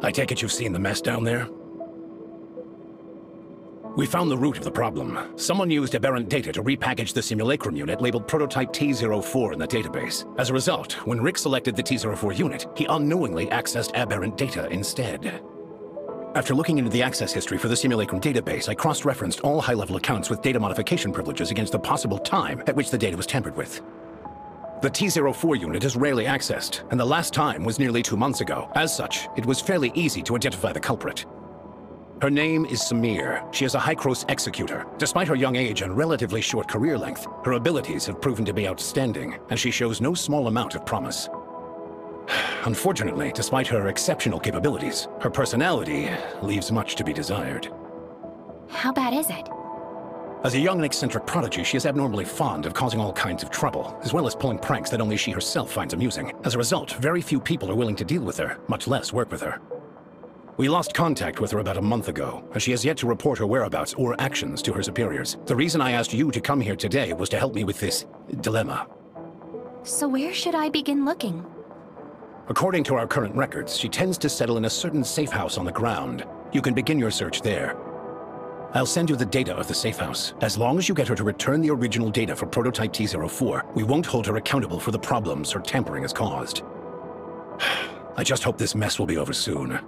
I take it you've seen the mess down there? We found the root of the problem. Someone used aberrant data to repackage the simulacrum unit labeled Prototype T04 in the database. As a result, when Rick selected the T04 unit, he unknowingly accessed aberrant data instead. After looking into the access history for the simulacrum database, I cross-referenced all high-level accounts with data modification privileges against the possible time at which the data was tampered with. The T04 unit is rarely accessed, and the last time was nearly 2 months ago. As such, it was fairly easy to identify the culprit. Her name is Samir. She is a High-Cross executor. Despite her young age and relatively short career length, her abilities have proven to be outstanding, and she shows no small amount of promise. Unfortunately, despite her exceptional capabilities, her personality leaves much to be desired. How bad is it? As a young and eccentric prodigy, she is abnormally fond of causing all kinds of trouble, as well as pulling pranks that only she herself finds amusing. As a result, very few people are willing to deal with her, much less work with her. We lost contact with her about a month ago, and she has yet to report her whereabouts or actions to her superiors. The reason I asked you to come here today was to help me with this dilemma. So where should I begin looking? According to our current records, she tends to settle in a certain safe house on the ground. You can begin your search there. I'll send you the data of the safe house. As long as you get her to return the original data for Prototype T04, we won't hold her accountable for the problems her tampering has caused. I just hope this mess will be over soon.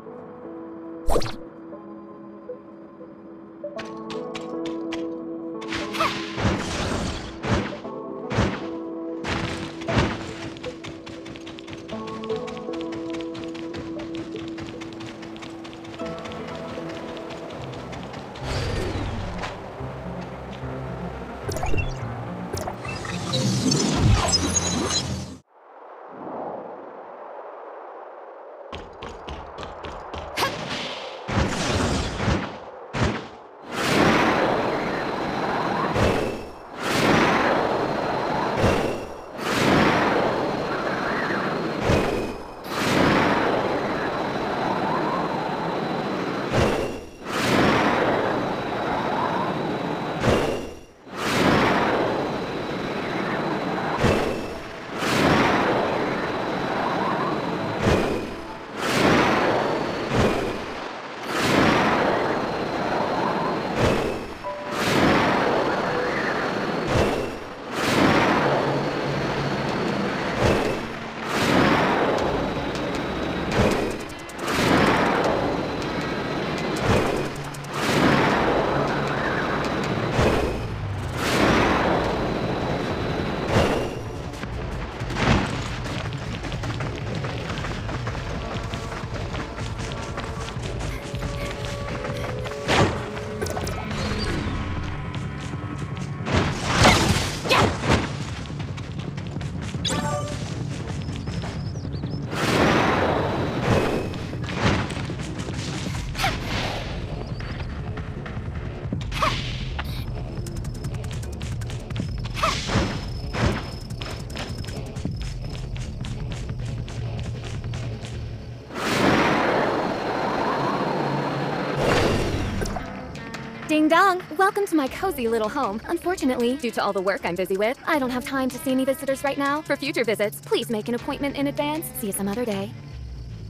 Ding dong! Welcome to my cozy little home. Unfortunately, due to all the work I'm busy with, I don't have time to see any visitors right now. For future visits, please make an appointment in advance. See you some other day.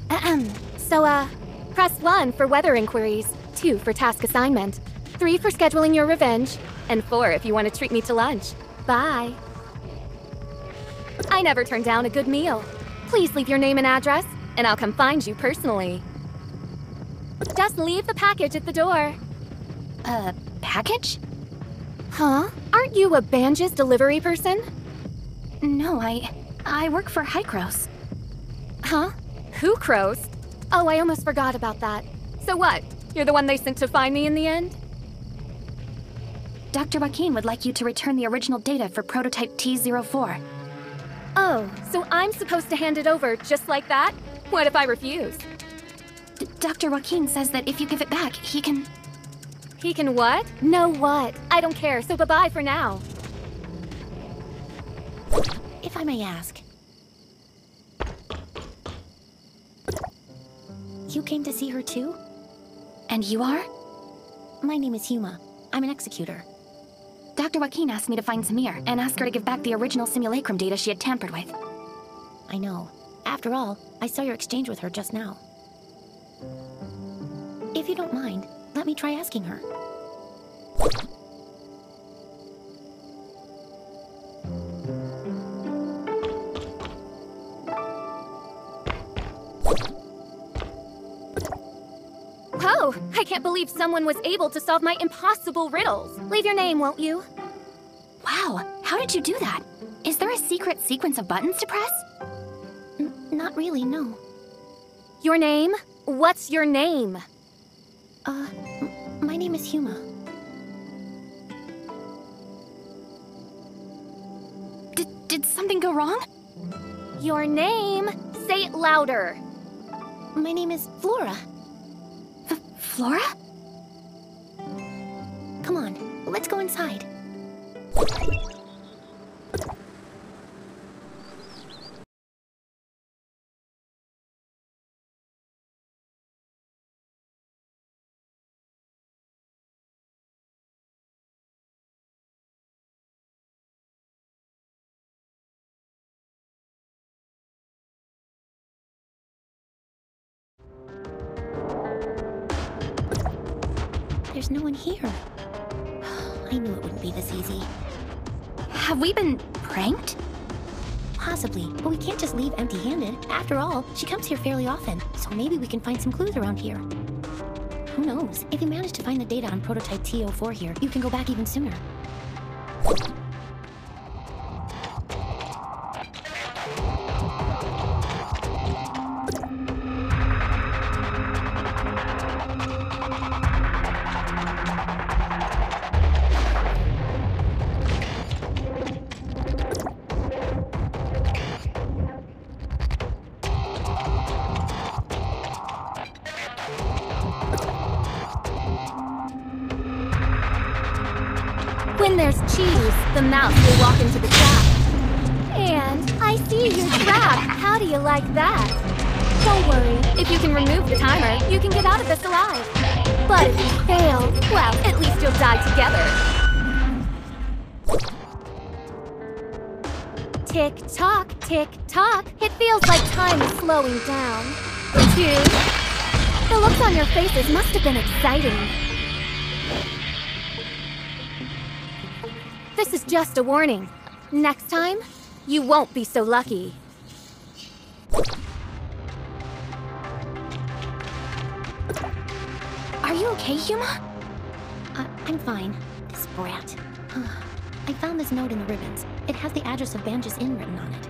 Press 1 for weather inquiries, 2 for task assignment, 3 for scheduling your revenge, and 4 if you want to treat me to lunch. Bye. I never turn down a good meal. Please leave your name and address, and I'll come find you personally. Just leave the package at the door. Package? Huh? Aren't you a Banj's delivery person? No, I work for High-Cross. Huh? Who crows? Oh, I almost forgot about that. So what? You're the one they sent to find me in the end? Dr. Joaquin would like you to return the original data for Prototype T04. Oh, so I'm supposed to hand it over just like that? What if I refuse? Dr. Joaquin says that if you give it back, he can... He can what? No what? I don't care, so bye-bye for now. If I may ask, you came to see her too? And you are? My name is Huma. I'm an executor. Dr. Joaquin asked me to find Samir and ask her to give back the original simulacrum data she had tampered with. I know. After all, I saw your exchange with her just now. If you don't mind, let me try asking her. Oh, I can't believe someone was able to solve my impossible riddles. Leave your name, won't you? Wow, how did you do that? Is there a secret sequence of buttons to press? Not really, no. Your name? What's your name? My name is Huma. Did something go wrong? Your name? Say it louder. My name is Flora. Flora? Come on, let's go inside. There's no one here. I knew it wouldn't be this easy. Have we been pranked? Possibly, but we can't just leave empty-handed. After all, she comes here fairly often, so maybe we can find some clues around here. Who knows? If you manage to find the data on prototype T04 here, you can go back even sooner. When there's cheese, the mouse will walk into the trap. And I see your trap. How do you like that? Don't worry. If you can remove the timer, you can get out of this alive. But if you fail, well, at least you'll die together. Tick-tock, tick-tock. It feels like time is slowing down. 2. The looks on your faces must have been exciting. This is just a warning. Next time, you won't be so lucky. Are you okay, Huma? I'm fine. This brat. I found this note in the ribbons. It has the address of Banjas Inn written on it.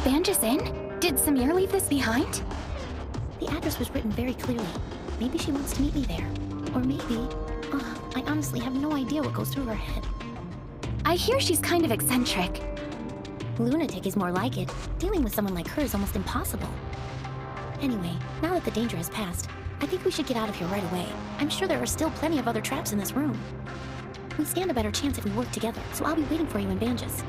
Banjas Inn? Did Samir leave this behind? The address was written very clearly. Maybe she wants to meet me there. Or maybe... I honestly have no idea what goes through her head. I hear she's kind of eccentric. Lunatic is more like it. Dealing with someone like her is almost impossible. Anyway, now that the danger has passed, I think we should get out of here right away. I'm sure there are still plenty of other traps in this room. We stand a better chance if we work together, so I'll be waiting for you in Banjas.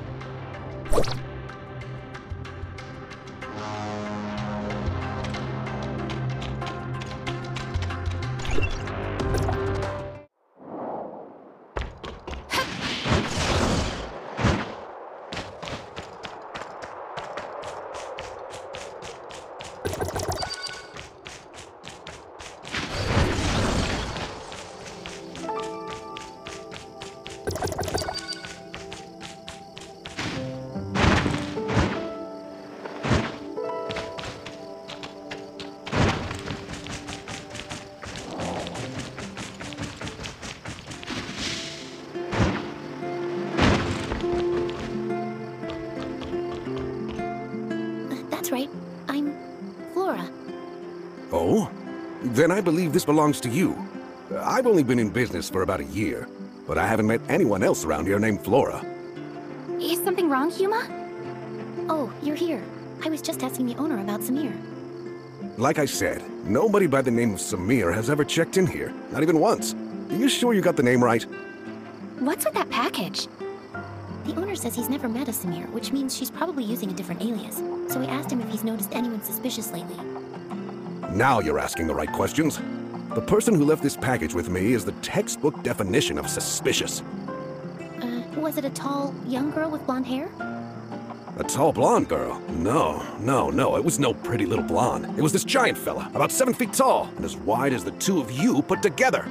Right. I'm Flora. Oh? Then I believe this belongs to you. I've only been in business for about a year, but I haven't met anyone else around here named Flora. Is something wrong, Huma? Oh, you're here. I was just asking the owner about Samir. Like I said, nobody by the name of Samir has ever checked in here, not even once. you sure you got the name right? What's with that package? The owner says he's never met a Samir, which means she's probably using a different alias. So we asked him if he's noticed anyone suspicious lately. Now you're asking the right questions. The person who left this package with me is the textbook definition of suspicious. Was it a tall, young girl with blonde hair? A tall blonde girl? No. It was no pretty little blonde. It was this giant fella, about 7 feet tall, and as wide as the two of you put together.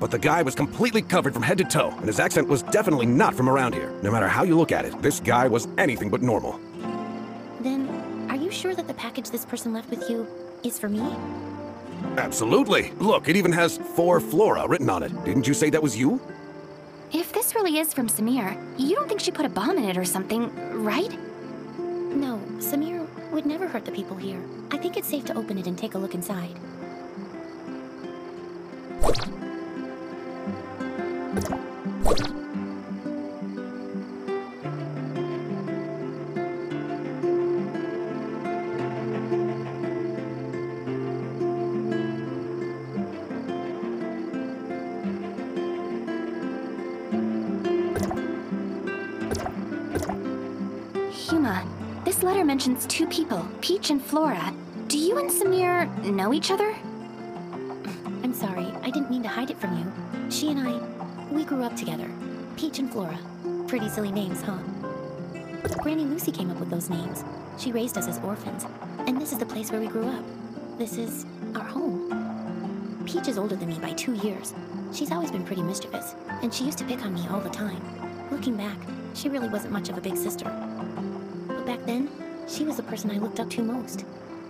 But the guy was completely covered from head to toe, and his accent was definitely not from around here. No matter how you look at it, this guy was anything but normal. Then, are you sure that the package this person left with you is for me? Absolutely. Look, it even has "For Flora" written on it. Didn't you say that was you? If this really is from Samir, you don't think she put a bomb in it or something, right? No, Samir would never hurt the people here. I think it's safe to open it and take a look inside. Huma, this letter mentions 2 people, Peach and Flora. Do you and Samir know each other? I'm sorry, I didn't mean to hide it from you. She and I, we grew up together. Peach and Flora. Pretty silly names, huh? Granny Lucy came up with those names. She raised us as orphans, and this is the place where we grew up. This is our home. Peach is older than me by 2 years. She's always been pretty mischievous, and she used to pick on me all the time. Looking back, she really wasn't much of a big sister. But back then, she was the person I looked up to most.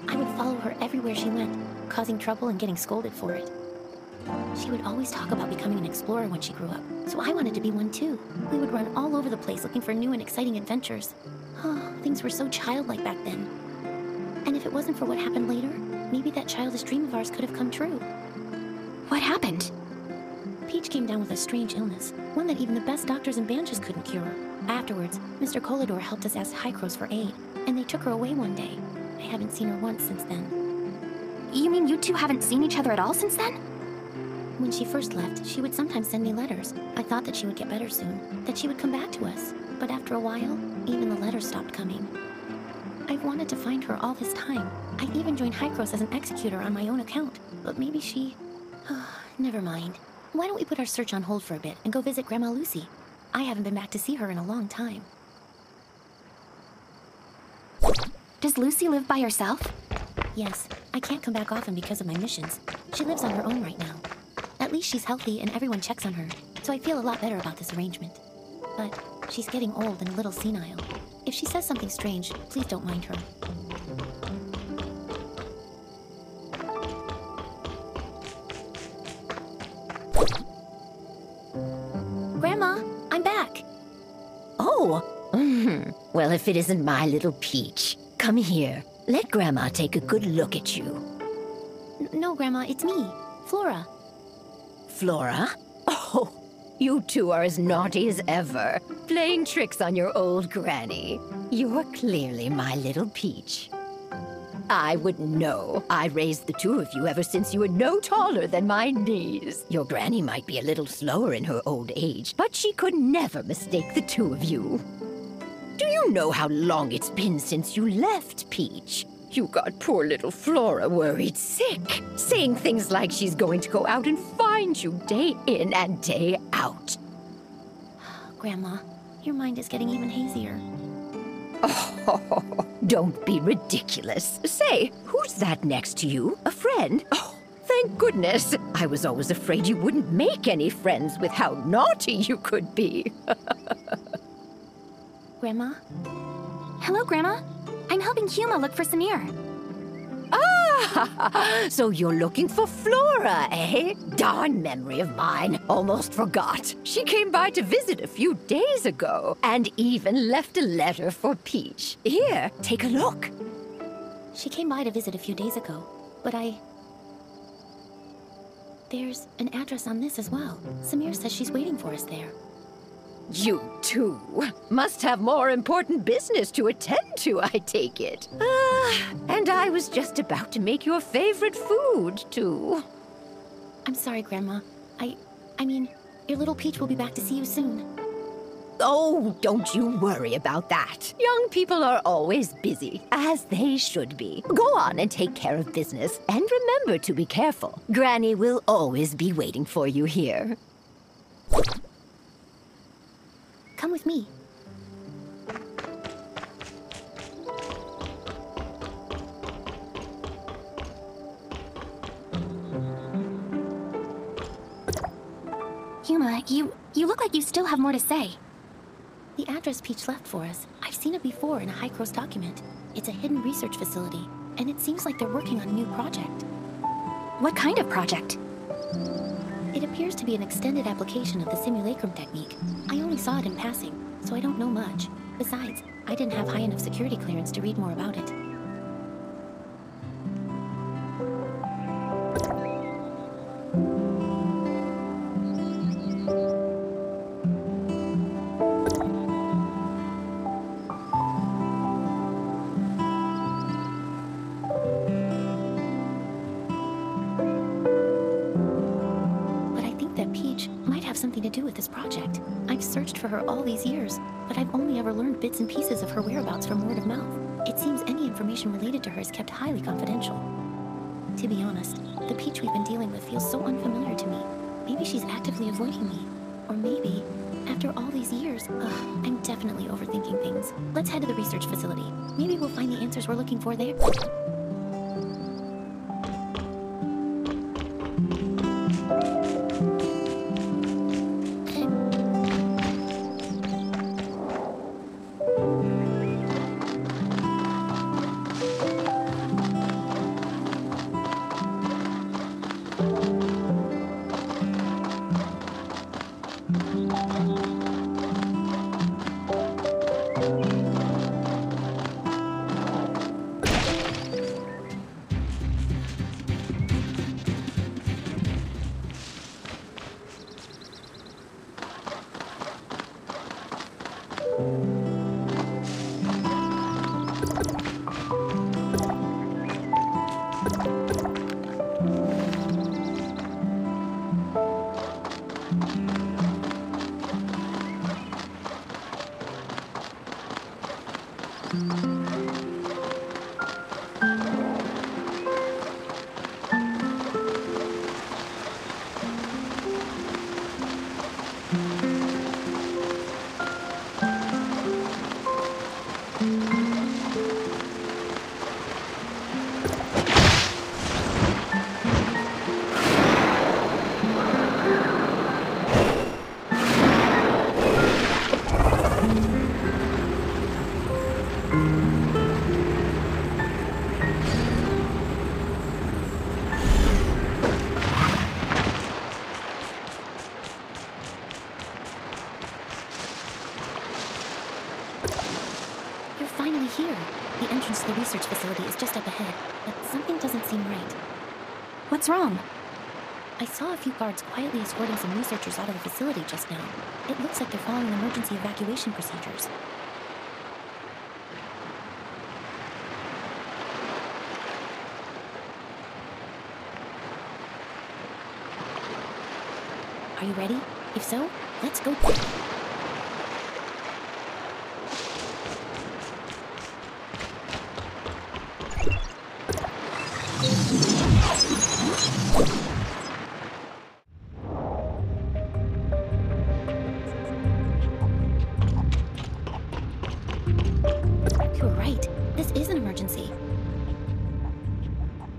I would follow her everywhere she went, causing trouble and getting scolded for it. She would always talk about becoming an explorer when she grew up, so I wanted to be one too. We would run all over the place looking for new and exciting adventures. Oh, things were so childlike back then. And if it wasn't for what happened later, maybe that childish dream of ours could have come true. What happened? Peach came down with a strange illness, one that even the best doctors and banshees couldn't cure. Afterwards, Mr. Colador helped us ask Hycros for aid, and they took her away one day. I haven't seen her once since then. You mean you two haven't seen each other at all since then? When she first left, she would sometimes send me letters. I thought that she would get better soon, that she would come back to us. But after a while, even the letters stopped coming. I've wanted to find her all this time. I even joined Hycros as an executor on my own account. But maybe she... never mind. Why don't we put our search on hold for a bit and go visit Grandma Lucy? I haven't been back to see her in a long time. Does Lucy live by herself? Yes, I can't come back often because of my missions. She lives on her own right now. At least she's healthy and everyone checks on her, so I feel a lot better about this arrangement. But she's getting old and a little senile. If she says something strange, please don't mind her. Grandma, I'm back. Oh, well, if it isn't my little Peach. Come here. Let Grandma take a good look at you. No, Grandma, it's me, Flora. Flora? Oh, you two are as naughty as ever, playing tricks on your old granny. You're clearly my little Peach. I wouldn't know. I raised the two of you ever since you were no taller than my knees. Your granny might be a little slower in her old age, but she could never mistake the two of you. Do you know how long it's been since you left, Peach? You got poor little Flora worried sick, saying things like she's going to go out and find you day in and day out. Grandma, your mind is getting even hazier. Oh, don't be ridiculous. Say, who's that next to you? A friend? Oh, thank goodness. I was always afraid you wouldn't make any friends with how naughty you could be. Grandma? Hello, Grandma. I'm helping Huma look for Samir. Ah, so you're looking for Flora, eh? Darn memory of mine. Almost forgot. She came by to visit a few days ago and even left a letter for Peach. Here, take a look. She came by to visit a few days ago, but There's an address on this as well. Samir says she's waiting for us there. You two must have more important business to attend to, I take it. And I was just about to make your favorite food, too. I'm sorry, Grandma. I mean, your little Peach will be back to see you soon. Oh, don't you worry about that. Young people are always busy, as they should be. Go on and take care of business, and remember to be careful. Granny will always be waiting for you here. Come with me. Yuma, you look like you still have more to say. The address Peach left for us, I've seen it before in a High Cross document. It's a hidden research facility, and it seems like they're working on a new project. What kind of project? It appears to be an extended application of the simulacrum technique. I only saw it in passing, so I don't know much. Besides, I didn't have high enough security clearance to read more about it. Something to do with this project. I've searched for her all these years, but I've only ever learned bits and pieces of her whereabouts from word of mouth. It seems any information related to her is kept highly confidential. To be honest, the Peach we've been dealing with feels so unfamiliar to me. Maybe she's actively avoiding me. Or maybe, after all these years, I'm definitely overthinking things. Let's head to the research facility. Maybe we'll find the answers we're looking for there. Research facility is just up ahead, but something doesn't seem right. What's wrong? I saw a few guards quietly escorting some researchers out of the facility just now. It looks like they're following emergency evacuation procedures. Are you ready? If so, let's go. You're right. This is an emergency.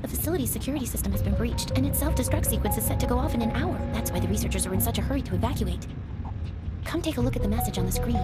The facility's security system has been breached, and its self-destruct sequence is set to go off in an hour. That's why the researchers are in such a hurry to evacuate. Come take a look at the message on the screen.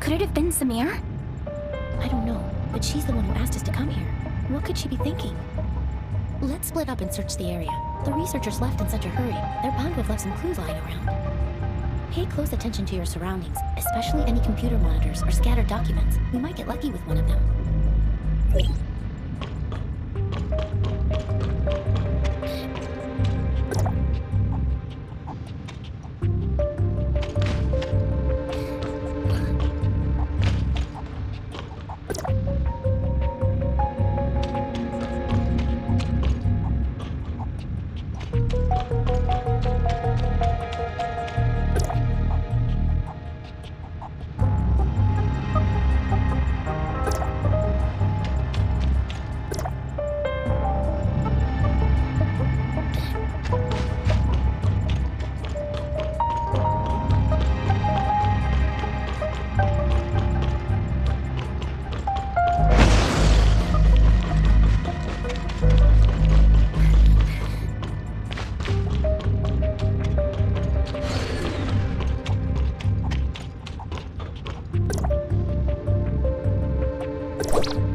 Could it have been Samir? I don't know, but she's the one who asked us to come here. What could she be thinking? Let's split up and search the area. The researchers left in such a hurry. They're bound to have left some clues lying around. Pay close attention to your surroundings, especially any computer monitors or scattered documents. We might get lucky with one of them.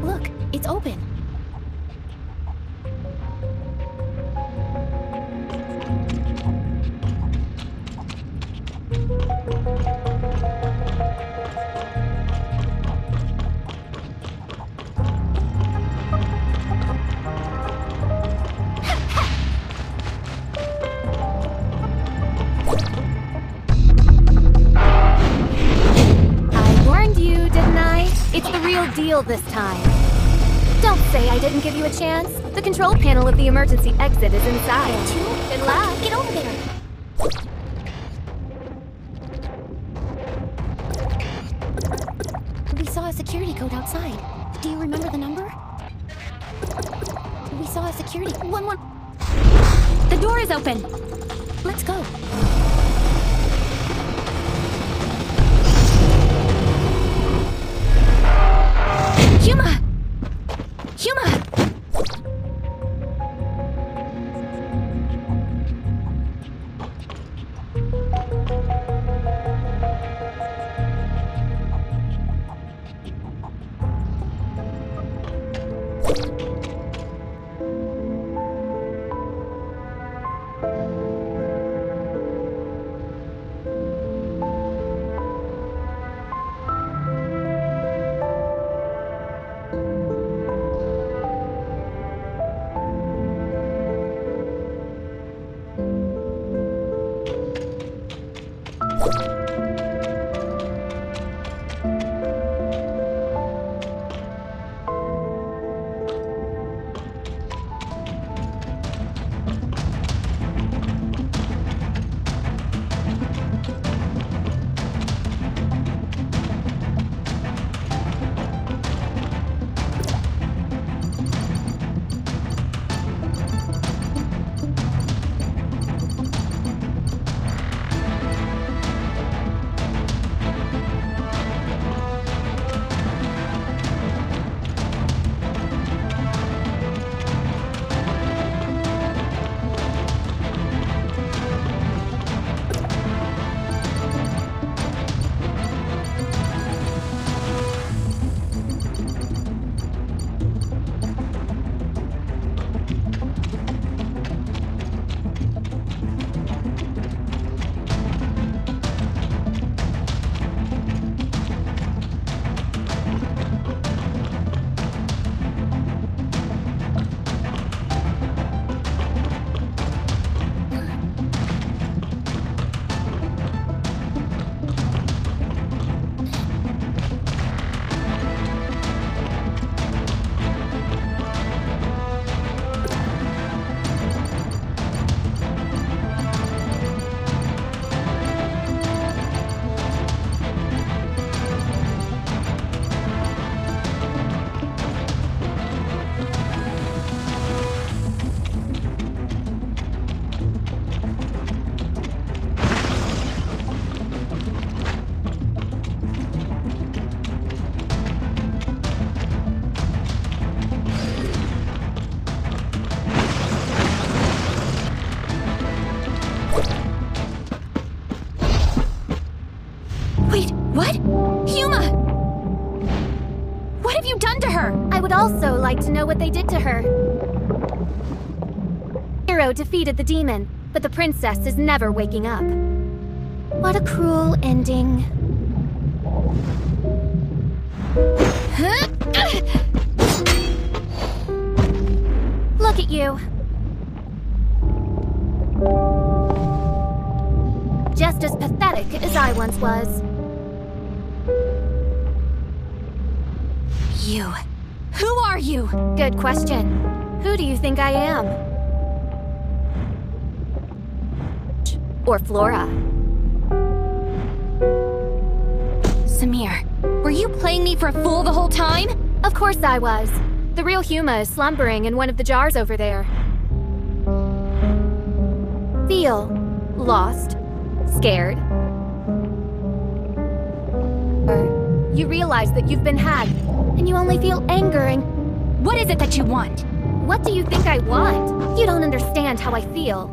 Look, it's open. It's the real deal this time. Don't say I didn't give you a chance. The control panel of the emergency exit is inside. Good luck. Get over there. We saw a security code outside. Do you remember the number? We saw a security... One. The door is open. Let's go. Huma! like to know what they did to her. Hero defeated the demon, but the princess is never waking up. What a cruel ending. Look at you. Just as pathetic as I once was. You. Who are you? Good question. Who do you think I am? Or Flora? Samir, were you playing me for a fool the whole time? Of course I was. The real Huma is slumbering in one of the jars over there. Feel lost, scared. You realize that you've been had, and you only feel anger and... What is it that you want? What do you think I want? You don't understand how I feel.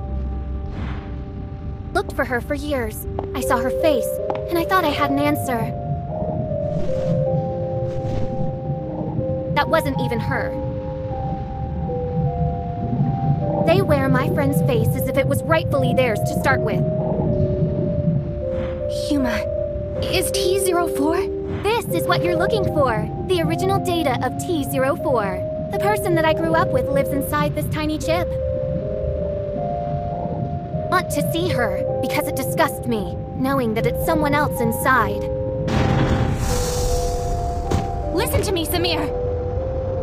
Looked for her for years. I saw her face, and I thought I had an answer. That wasn't even her. They wear my friend's face as if it was rightfully theirs to start with. Huma, is T04? This is what you're looking for. The original data of T04. The person that I grew up with lives inside this tiny chip. Want to see her because it disgusts me, knowing that it's someone else inside. Listen to me, Samir!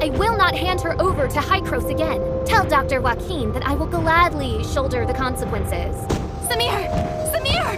I will not hand her over to Hykros again. Tell Dr. Joaquin that I will gladly shoulder the consequences. Samir! Samir!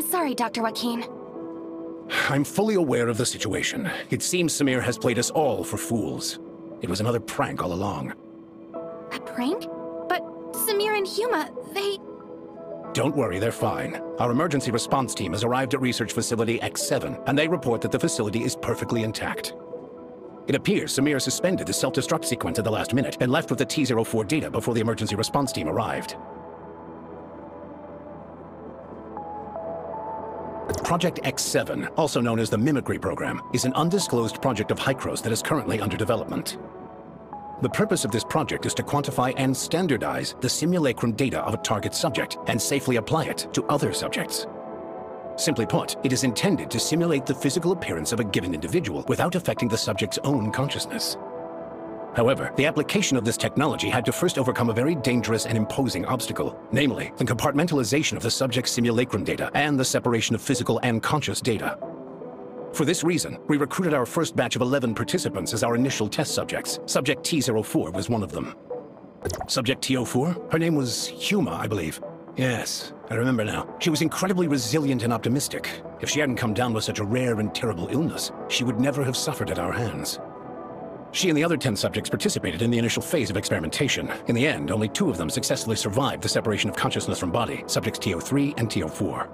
Sorry, Dr. Joaquin. I'm fully aware of the situation. It seems Samir has played us all for fools. It was another prank all along. A prank? But Samir and Huma, they... Don't worry, they're fine. Our emergency response team has arrived at Research Facility X7, and they report that the facility is perfectly intact. It appears Samir suspended the self-destruct sequence at the last minute and left with the T04 data before the emergency response team arrived. Project X7, also known as the Mimicry Program, is an undisclosed project of Hykros that is currently under development. The purpose of this project is to quantify and standardize the simulacrum data of a target subject and safely apply it to other subjects. Simply put, it is intended to simulate the physical appearance of a given individual without affecting the subject's own consciousness. However, the application of this technology had to first overcome a very dangerous and imposing obstacle, namely, the compartmentalization of the subject's simulacrum data and the separation of physical and conscious data. For this reason, we recruited our first batch of 11 participants as our initial test subjects. Subject T04 was one of them. Subject T04? Her name was Huma, I believe. Yes, I remember now. She was incredibly resilient and optimistic. If she hadn't come down with such a rare and terrible illness, she would never have suffered at our hands. She and the other 10 subjects participated in the initial phase of experimentation. In the end, only 2 of them successfully survived the separation of consciousness from body, subjects T03 and T04.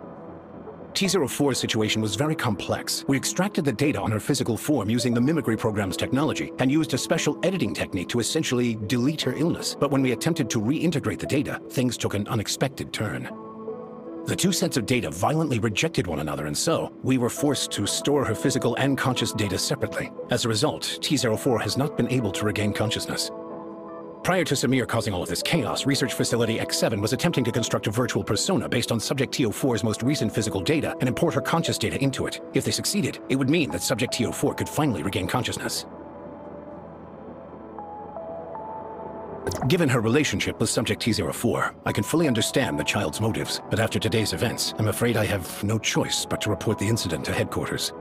T04's situation was very complex. We extracted the data on her physical form using the Mimicry Program's technology and used a special editing technique to essentially delete her illness. But when we attempted to reintegrate the data, things took an unexpected turn. The 2 sets of data violently rejected one another, and so we were forced to store her physical and conscious data separately. As a result, T04 has not been able to regain consciousness. Prior to Samir causing all of this chaos, Research Facility X7 was attempting to construct a virtual persona based on Subject T04's most recent physical data and import her conscious data into it. If they succeeded, it would mean that Subject T04 could finally regain consciousness. Given her relationship with Subject T-04, I can fully understand the child's motives, but after today's events, I'm afraid I have no choice but to report the incident to headquarters.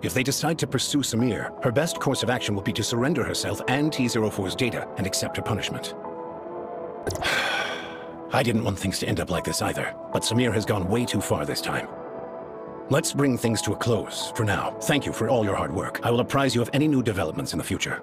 If they decide to pursue Samir, her best course of action will be to surrender herself and T-04's data and accept her punishment. I didn't want things to end up like this either, but Samir has gone way too far this time. Let's bring things to a close for now. Thank you for all your hard work. I will apprise you of any new developments in the future.